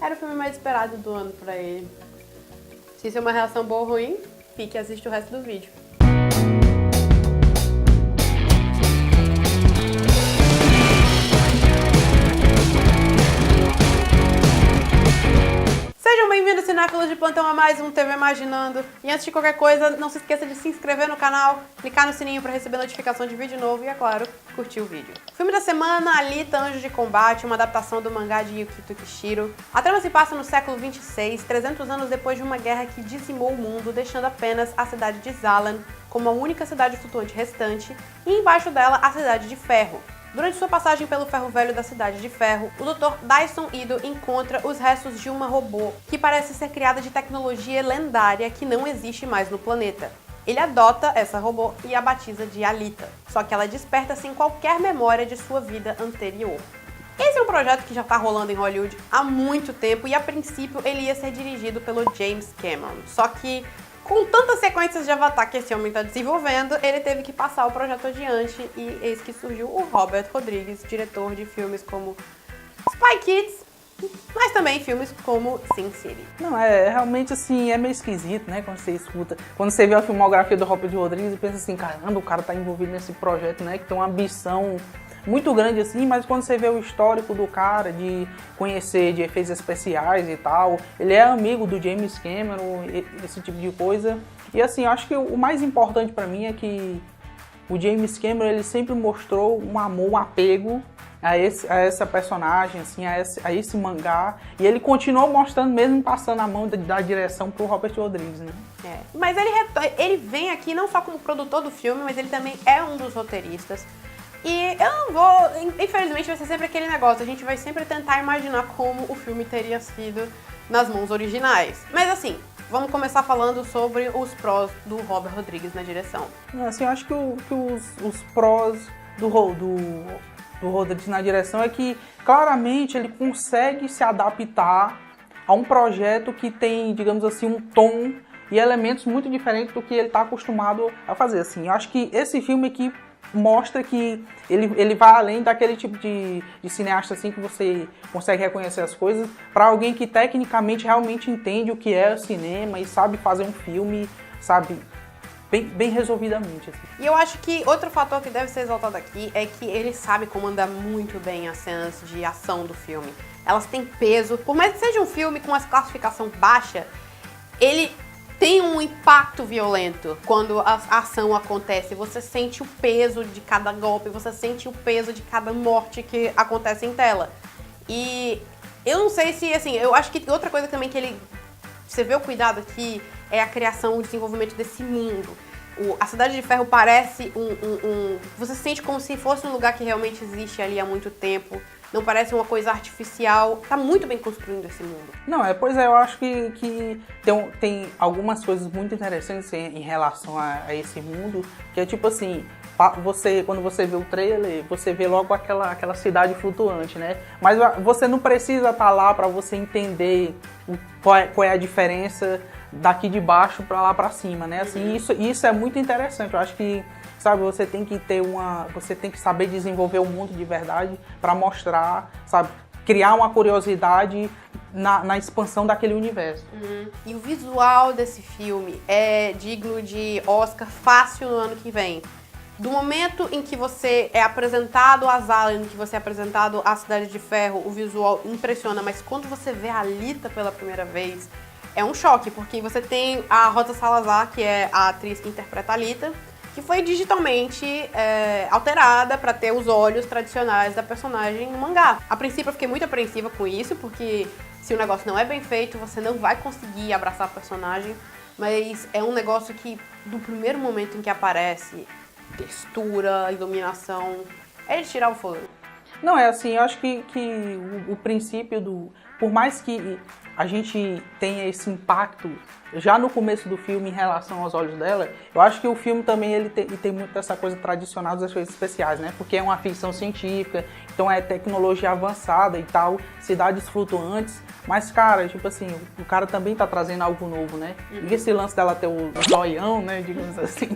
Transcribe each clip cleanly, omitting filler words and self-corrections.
Era o filme mais esperado do ano pra ele. Se isso é uma reação boa ou ruim, fique e assiste o resto do vídeo. Sejam bem-vindos, cinéfilos de plantão, a mais um TV Imaginando. E antes de qualquer coisa, não se esqueça de se inscrever no canal, clicar no sininho para receber notificação de vídeo novo e, é claro, curtir o vídeo. O filme da semana, Alita, Anjo de Combate, uma adaptação do mangá de Yukito Kishiro. A trama se passa no século 26, 300 anos depois de uma guerra que dizimou o mundo, deixando apenas a cidade de Zalan como a única cidade flutuante restante, e embaixo dela a Cidade de Ferro. Durante sua passagem pelo ferro velho da Cidade de Ferro, o Dr. Dyson Ido encontra os restos de uma robô que parece ser criada de tecnologia lendária que não existe mais no planeta. Ele adota essa robô e a batiza de Alita, só que ela desperta sem qualquer memória de sua vida anterior. Esse é um projeto que já está rolando em Hollywood há muito tempo e, a princípio, ele ia ser dirigido pelo James Cameron, só que com tantas sequências de Avatar que esse homem está desenvolvendo, ele teve que passar o projeto adiante e eis que surgiu o Robert Rodrigues, diretor de filmes como Spy Kids, mas também filmes como Sin City. Não, realmente assim, é meio esquisito, né, quando você escuta, quando você vê a filmografia do Robert Rodrigues e pensa assim, caramba, o cara tá envolvido nesse projeto, né, que tem uma ambição muito grande assim, mas quando você vê o histórico do cara, de conhecer de efeitos especiais e tal, ele é amigo do James Cameron, esse tipo de coisa. E assim, eu acho que o mais importante pra mim é que o James Cameron, ele sempre mostrou um amor, um apego a essa personagem, assim, a esse mangá, e ele continuou mostrando mesmo passando a mão da direção pro Robert Rodrigues, né? Mas ele vem aqui não só como produtor do filme, mas ele também é um dos roteiristas. E eu não vou, infelizmente vai ser sempre aquele negócio, a gente vai sempre tentar imaginar como o filme teria sido nas mãos originais. Mas assim, vamos começar falando sobre os prós do Robert Rodrigues na direção. Assim, eu acho que os prós do Rodrigues na direção é que claramente ele consegue se adaptar a um projeto que tem, digamos assim, um tom e elementos muito diferentes do que ele está acostumado a fazer. Assim, eu acho que esse filme aqui mostra que ele vai além daquele tipo de cineasta assim que você consegue reconhecer as coisas, para alguém que tecnicamente realmente entende o que é o cinema e sabe fazer um filme, sabe, bem resolvidamente. Assim. E eu acho que outro fator que deve ser exaltado aqui é que ele sabe comandar muito bem as cenas de ação do filme. Elas têm peso, por mais que seja um filme com uma classificação baixa, ele tem um impacto violento quando a ação acontece. Você sente o peso de cada golpe, você sente o peso de cada morte que acontece em tela. E eu não sei se, assim, eu acho que outra coisa também que você vê o cuidado aqui é a criação, o desenvolvimento desse mundo. A Cidade de Ferro parece você sente como se fosse um lugar que realmente existe ali há muito tempo. Não parece uma coisa artificial. Tá muito bem construindo esse mundo. Não, pois é, eu acho que tem algumas coisas muito interessantes em relação a esse mundo, que é tipo assim, quando você vê o trailer, você vê logo aquela cidade flutuante, né? Mas você não precisa estar lá para você entender qual é a diferença daqui de baixo para lá para cima, né? Assim, isso é muito interessante. Eu acho que, sabe, você tem que saber desenvolver o mundo de verdade para mostrar, sabe, criar uma curiosidade na expansão daquele universo. E o visual desse filme é digno de Oscar fácil no ano que vem. Do momento em que você é apresentado a Zalan, que você é apresentado à Cidade de Ferro, o visual impressiona, mas quando você vê a Alita pela primeira vez, é um choque, porque você tem a Rosa Salazar, que é a atriz que interpreta a Alita, que foi digitalmente alterada para ter os olhos tradicionais da personagem no mangá. A princípio eu fiquei muito apreensiva com isso, porque se o negócio não é bem feito, você não vai conseguir abraçar a personagem, mas é um negócio que, do primeiro momento em que aparece, textura, iluminação, é de tirar o fôlego. Não, é assim, eu acho que o princípio por mais que a gente tenha esse impacto já no começo do filme em relação aos olhos dela, eu acho que o filme também ele tem muito dessa coisa tradicional dos efeitos especiais, né? Porque é uma ficção científica, então é tecnologia avançada e tal, cidades flutuantes, mas, cara, tipo assim, o cara também tá trazendo algo novo, né? E esse lance dela ter o zoião, né, digamos assim,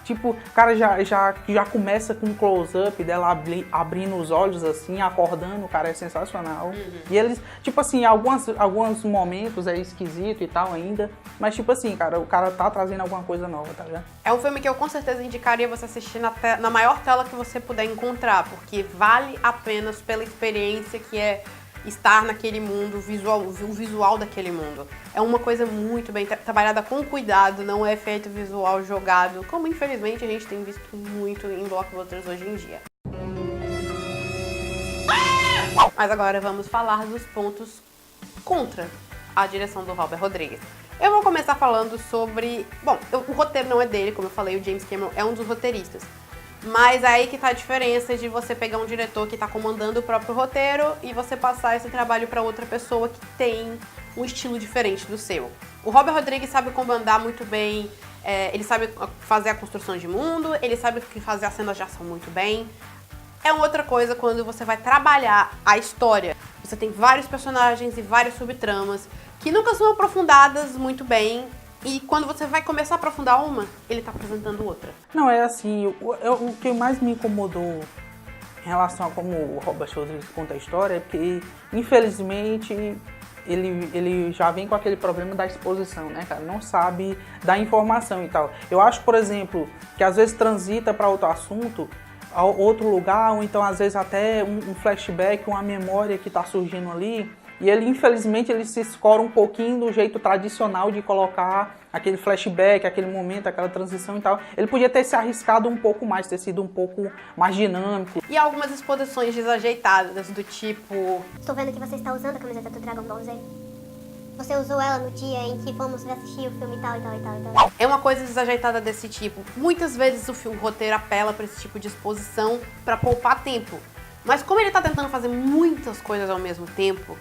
tipo, o cara já começa com um close-up dela abrindo os olhos, assim, acordando, o cara é sensacional. E eles, tipo assim, assim, alguns momentos é esquisito e tal ainda, mas tipo assim, cara, o cara tá trazendo alguma coisa nova, tá ligado? É um filme que eu com certeza indicaria você assistir na maior tela que você puder encontrar, porque vale a pena pela experiência que é estar naquele mundo, o visual daquele mundo. É uma coisa muito bem trabalhada com cuidado, não é efeito visual jogado, como infelizmente a gente tem visto muito em blockbusters hoje em dia. Mas agora vamos falar dos pontos contra a direção do Robert Rodrigues. Eu vou começar falando sobre... Bom, o roteiro não é dele, como eu falei, o James Cameron é um dos roteiristas. Mas aí que tá a diferença de você pegar um diretor que tá comandando o próprio roteiro e você passar esse trabalho para outra pessoa que tem um estilo diferente do seu. O Robert Rodrigues sabe comandar muito bem, ele sabe fazer a construção de mundo, ele sabe fazer as cenas de ação muito bem. É uma outra coisa quando você vai trabalhar a história. Você tem vários personagens e várias subtramas que nunca são aprofundadas muito bem. E quando você vai começar a aprofundar uma, ele tá apresentando outra. Não, é assim, o que mais me incomodou em relação a como o Robert Rodrigues conta a história é porque, infelizmente, ele já vem com aquele problema da exposição, né, cara? Não sabe dar informação e tal. Eu acho, por exemplo, que às vezes transita para outro assunto, a outro lugar, ou então às vezes até um flashback, uma memória que tá surgindo ali. E ele, infelizmente, ele se escora um pouquinho do jeito tradicional de colocar aquele flashback, aquele momento, aquela transição e tal. Ele podia ter se arriscado um pouco mais, ter sido um pouco mais dinâmico. E algumas exposições desajeitadas, do tipo... Estou vendo que você está usando a camiseta do Dragon Ball Z. Você usou ela no dia em que fomos assistir o filme e tal, e tal, e tal, e tal. É uma coisa desajeitada desse tipo. Muitas vezes o roteiro apela para esse tipo de exposição para poupar tempo. Mas como ele tá tentando fazer muitas coisas ao mesmo tempo...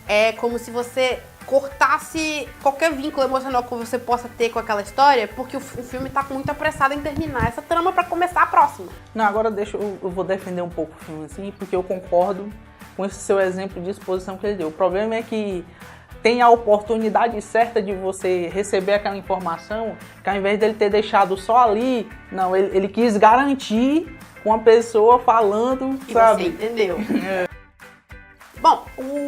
É como se você cortasse qualquer vínculo emocional que você possa ter com aquela história, porque o filme tá muito apressado em terminar essa trama pra começar a próxima. Não, agora eu vou defender um pouco o filme assim, porque eu concordo com esse seu exemplo de exposição que ele deu. O problema é que tem a oportunidade certa de você receber aquela informação, que ao invés dele ter deixado só ali, não, ele quis garantir com a pessoa falando, E sabe? você entendeu. Bom,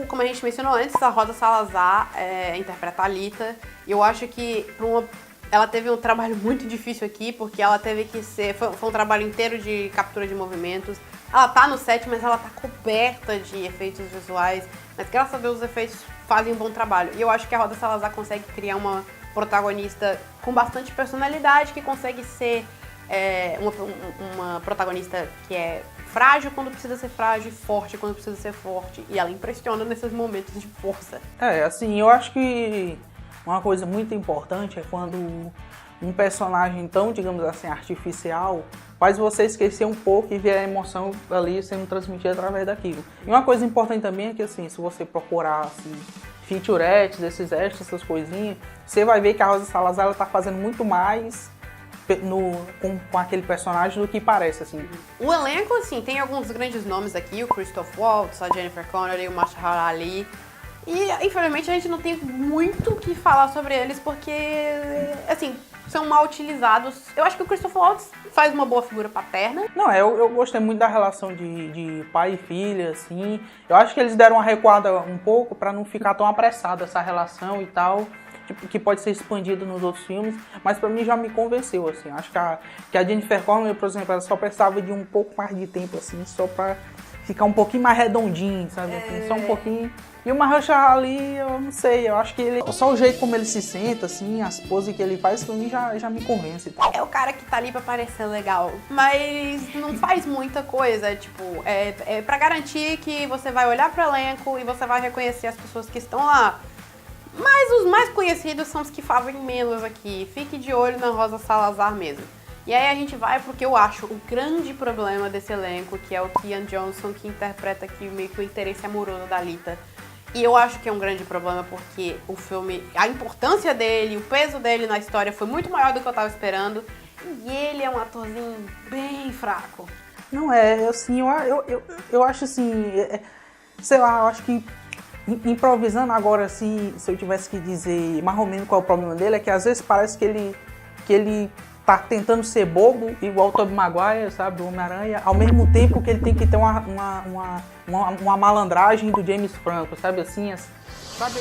como a gente mencionou antes, a Rosa Salazar interpreta a Alita. E eu acho que ela teve um trabalho muito difícil aqui, porque ela teve que ser... Foi um trabalho inteiro de captura de movimentos. Ela tá no set, mas ela tá coberta de efeitos visuais. Mas graças a Deus os efeitos fazem um bom trabalho. E eu acho que a Rosa Salazar consegue criar uma protagonista com bastante personalidade, que consegue ser uma protagonista que é frágil quando precisa ser frágil e forte quando precisa ser forte. E ela impressiona nesses momentos de força. Assim, eu acho que uma coisa muito importante é quando um personagem tão, digamos assim, artificial faz você esquecer um pouco e ver a emoção ali sendo transmitida através daquilo. E uma coisa importante também é que, assim, se você procurar, assim, featurettes, esses extras, essas coisinhas, você vai ver que a Rosa Salazar ela tá fazendo muito mais com aquele personagem do que parece, assim. O elenco, assim, tem alguns grandes nomes aqui, o Christoph Waltz, a Jennifer Connelly, o Mahershala Ali. E, infelizmente, a gente não tem muito o que falar sobre eles, porque, assim, são mal utilizados. Eu acho que o Christoph Waltz faz uma boa figura paterna. Não, eu gostei muito da relação de pai e filha, assim. Eu acho que eles deram uma recuada um pouco pra não ficar tão apressada essa relação e tal, que pode ser expandido nos outros filmes, mas pra mim já me convenceu, assim. Acho que a Jennifer Connelly, por exemplo, ela só precisava de um pouco mais de tempo, assim, só pra ficar um pouquinho mais redondinho, sabe? Assim, só um pouquinho. E o Mahershala Ali, eu não sei, eu acho que ele... Só o jeito como ele se senta, assim, as poses que ele faz, pra mim já me convence. É o cara que tá ali pra parecer legal, mas não faz muita coisa, tipo, é pra garantir que você vai olhar pro elenco e você vai reconhecer as pessoas que estão lá. Mas os mais conhecidos são os que fazem menos aqui. Fique de olho na Rosa Salazar mesmo. E aí a gente vai porque eu acho o grande problema desse elenco, que é o Kian Johnson, que interpreta aqui meio que o interesse amoroso da Alita. E eu acho que é um grande problema porque o filme, a importância dele, o peso dele na história foi muito maior do que eu tava esperando. E ele é um atorzinho bem fraco. Não é, assim, eu acho assim, sei lá, eu acho que improvisando agora, assim, se eu tivesse que dizer mais ou menos qual é o problema dele, é que às vezes parece que ele tá tentando ser bobo, igual o Tobey Maguire, sabe, do Homem-Aranha, ao mesmo tempo que ele tem que ter uma malandragem do James Franco, sabe, assim, sabe?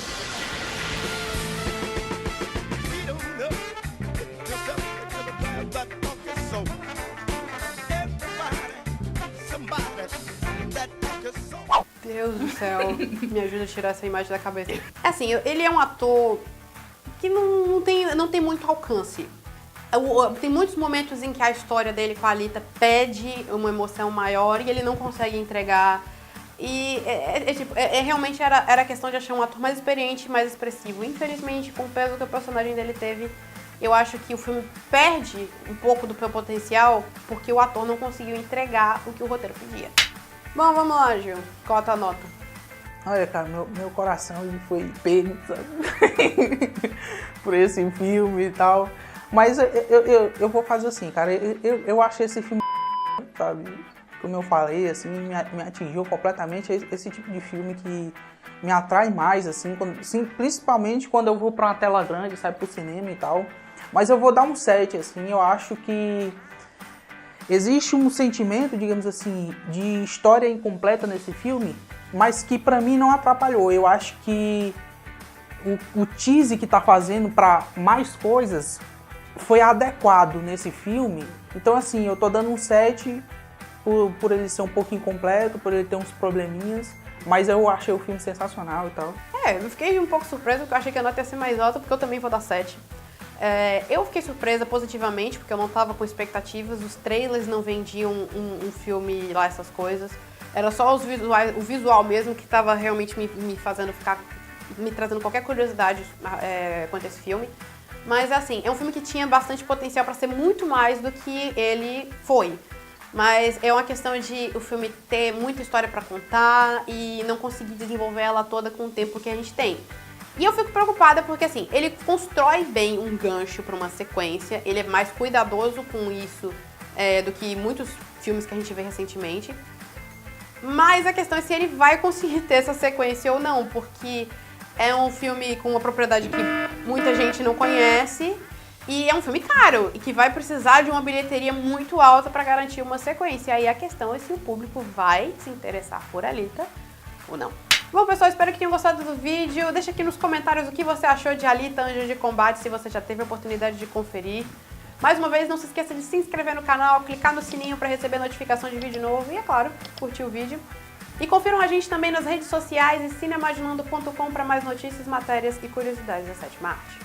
Deus do céu, me ajuda a tirar essa imagem da cabeça. Assim, ele é um ator que não tem muito alcance. Tem muitos momentos em que a história dele com a Alita pede uma emoção maior e ele não consegue entregar. E realmente era questão de achar um ator mais experiente, mais expressivo. Infelizmente, com o peso que o personagem dele teve, eu acho que o filme perde um pouco do seu potencial porque o ator não conseguiu entregar o que o roteiro pedia. Bom, vamos lá, Gil. Qual a tua nota? Olha, cara, meu coração ele foi pego, sabe? Por esse filme e tal. Mas eu vou fazer assim, cara. Eu achei esse filme, sabe? Como eu falei, assim, me atingiu completamente. Esse tipo de filme que me atrai mais, assim, principalmente quando eu vou pra uma tela grande, sabe, pro cinema e tal. Mas eu vou dar um 7, assim. Eu acho que existe um sentimento, digamos assim, de história incompleta nesse filme, mas que pra mim não atrapalhou. Eu acho que o tease que tá fazendo pra mais coisas foi adequado nesse filme. Então, assim, eu tô dando um 7 por ele ser um pouco incompleto, por ele ter uns probleminhas, mas eu achei o filme sensacional e tal. Eu fiquei um pouco surpresa, porque eu achei que a nota ia ser mais alta, porque eu também vou dar 7. Eu fiquei surpresa positivamente, porque eu não tava com expectativas, os trailers não vendiam um filme lá, essas coisas. Era só o visual mesmo que tava realmente me fazendo ficar, me trazendo qualquer curiosidade quanto a esse filme. Mas assim, é um filme que tinha bastante potencial para ser muito mais do que ele foi. Mas é uma questão de o filme ter muita história para contar e não conseguir desenvolver ela toda com o tempo que a gente tem. E eu fico preocupada porque, assim, ele constrói bem um gancho para uma sequência, ele é mais cuidadoso com isso do que muitos filmes que a gente vê recentemente. Mas a questão é se ele vai conseguir ter essa sequência ou não, porque é um filme com uma propriedade que muita gente não conhece e é um filme caro e que vai precisar de uma bilheteria muito alta para garantir uma sequência. E aí a questão é se o público vai se interessar por Alita ou não. Bom, pessoal, espero que tenham gostado do vídeo. Deixa aqui nos comentários o que você achou de Alita Anjos de Combate, se você já teve a oportunidade de conferir. Mais uma vez, não se esqueça de se inscrever no canal, clicar no sininho para receber notificação de vídeo novo e, é claro, curtir o vídeo. E confiram a gente também nas redes sociais e cineimaginando.com para mais notícias, matérias e curiosidades da sétima arte.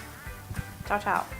Tchau, tchau!